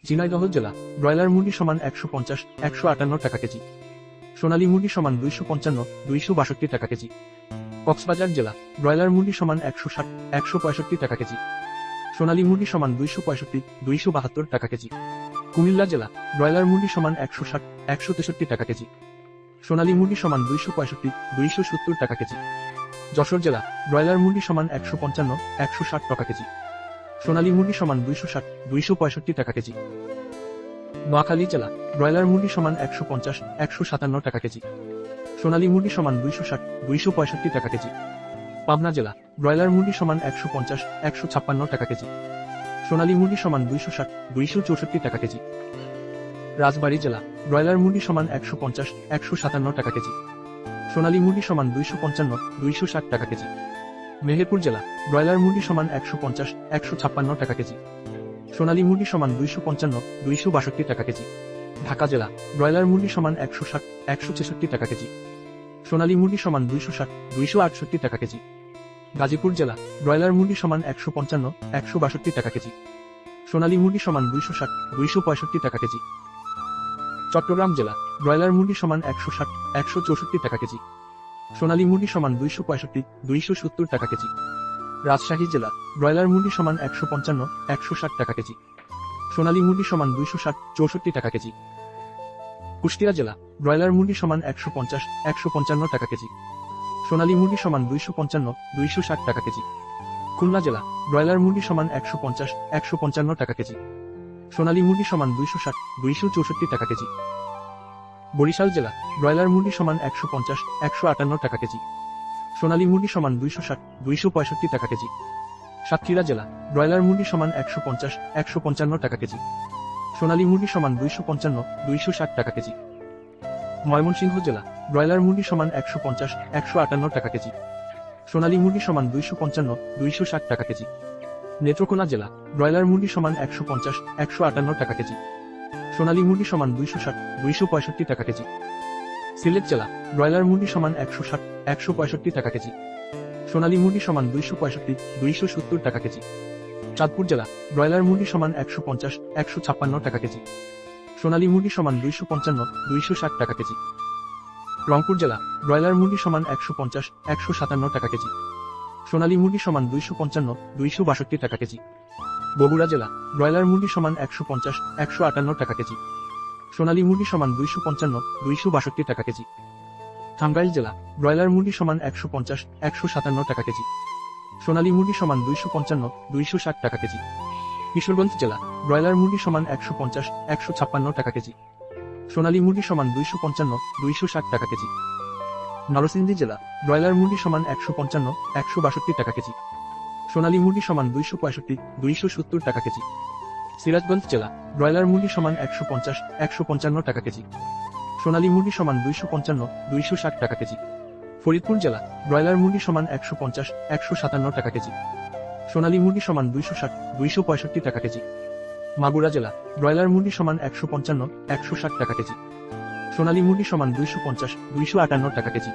ঝিনাইদহ জেলা ব্রয়লার মুরগি সমান 150 158 টাকা কেজি। সোনালী মুরগি সমান 255 262 টাকা কেজি। কক্সবাজার জেলা ব্রয়লার মুরগি সমান 160 165 টাকা কেজি। সোনালী মুরগি সমান 265 272 টাকা কেজি। কুমিল্লা জেলা ব্রয়লার মুরগি সমান 160 163 টাকা কেজি। সোনালী মুরগি সমান 265 270 টাকা কেজি। যশোর জেলা ব্রয়লার মুরগি সমান 155 160 টাকা কেজি। সোনালী মুরগি সমান 260 265 টাকা কেজি। নোয়াখালী জেলা ব্রয়লার মুরগি সমান 150 157 টাকা কেজি। সোনালী মুরগি সমান 260 265 টাকা কেজি। পাবনা জেলা ব্রয়লার মুরগি সমান 150 156 টাকা কেজি। সোনালী মুরগি সমান 260 264 টাকা কেজি। রাজবাড়ী জেলা ব্রয়লার মুরগি সমান 150 157 টাকা কেজি। সোনালী মুরগি সমান 255 260 টাকা কেজি। মেহেরপুর জেলা ব্রয়লার মুরগি সমান 150 156 টাকা কেজি। সোনালী মুরগি সমান 255 262 টাকা কেজি। ঢাকা জেলা ব্রয়লার মুরগি সমান 160 166 টাকা কেজি। সোনালী মুরগি সমান 260 268 টাকা কেজি। গাজীপুর জেলা ব্রয়লার মুরগি সমান 155 162 টাকা কেজি। সোনালী মুরগি সমান 260 265 টাকা কেজি। চট্টগ্রাম জেলা ব্রয়লার মুরগি সমান 160 164 টাকা কেজি। সোনালী মুরগি সমান 265 270 টাকা কেজি। রাজশাহী জেলা ব্রয়লার মুরগি সমান 155 160 টাকা কেজি। সোনালী মুরগি সমান 260 64 টাকা কেজি। কুষ্টিয়া জেলা ব্রয়লার মুরগি সমান 150 155 টাকা কেজি। সোনালী মুরগি সমান 255 260 টাকা কেজি। খুলনা জেলা ব্রয়লার মুরগি সমান 150 155 টাকা কেজি। সোনালী মুরগি সমান 260 264 টাকা কেজি। বরিশাল জেলা ব্রয়লার মুরগি সমান 150 158 টাকা কেজি। সোনালী মুরগি সমান 260 265 টাকা কেজি। সাতক্ষীরা জেলা ব্রয়লার মুরগি সমান 150 155 টাকা কেজি। সোনালী মুরগি সমান 255 260 টাকা কেজি। ময়মনসিংহ জেলা ব্রয়লার মুরগি সমান 150 158 টাকা কেজি। সোনালী মুরগি সমান 255 260 টাকা কেজি। নেত্রকোনা জেলা ব্রয়লার মুরগি সমান 150 158 টাকা কেজি। সোনালী মুরগি সমান 260 265 টাকা কেজি। সিলেট জেলা ব্রয়লার মুরগি সমান 160 165 টাকা কেজি। সোনালী মুরগি সমান 265 270 টাকা কেজি। চাঁদপুর জেলা ব্রয়লার মুরগি সমান 150 156 টাকা কেজি। সোনালী মুরগি সমান 255 260 টাকা কেজি। রংপুর জেলা ব্রয়লার মুরগি সমান 150 157 টাকা কেজি। সোনালী মুরগি সমান 255 262 টাকা কেজি। বগুড়া জেলা ব্রয়লার মুরগি সমান 150 158 টাকা কেজি। সোনালী মুরগি সমান 255 262 টাকা কেজি। টাঙ্গাইল জেলা ব্রয়লার মুরগি সমান 150 157 টাকা কেজি। সোনালী মুরগি সমান 255 260 টাকা কেজি। কিশোরগঞ্জ জেলা ব্রয়লার মুরগি সমান 150 156 টাকা কেজি। সোনালী মুরগি সমান 255 260 টাকা কেজি। নরসিংদী জেলা ব্রয়লার মুরগি সমান 155 162 টাকা কেজি। সোনালী মুরগি সমান 265 270 টাকা কেজি। সিরাজগঞ্জ জেলা ব্রয়লার মুরগি সমান 150 155 টাকা কেজি। সোনালী মুরগি সমান 255 260 টাকা কেজি। ফরিদপুর জেলা ব্রয়লার মুরগি সমান 150 157 টাকা কেজি। সোনালী মুরগি সমান 260 265 টাকা কেজি। মাগুরা জেলা ব্রয়লার মুরগি সমান 155 160 টাকা কেজি। সোনালী মুরগি সমান 250 258 টাকা কেজি।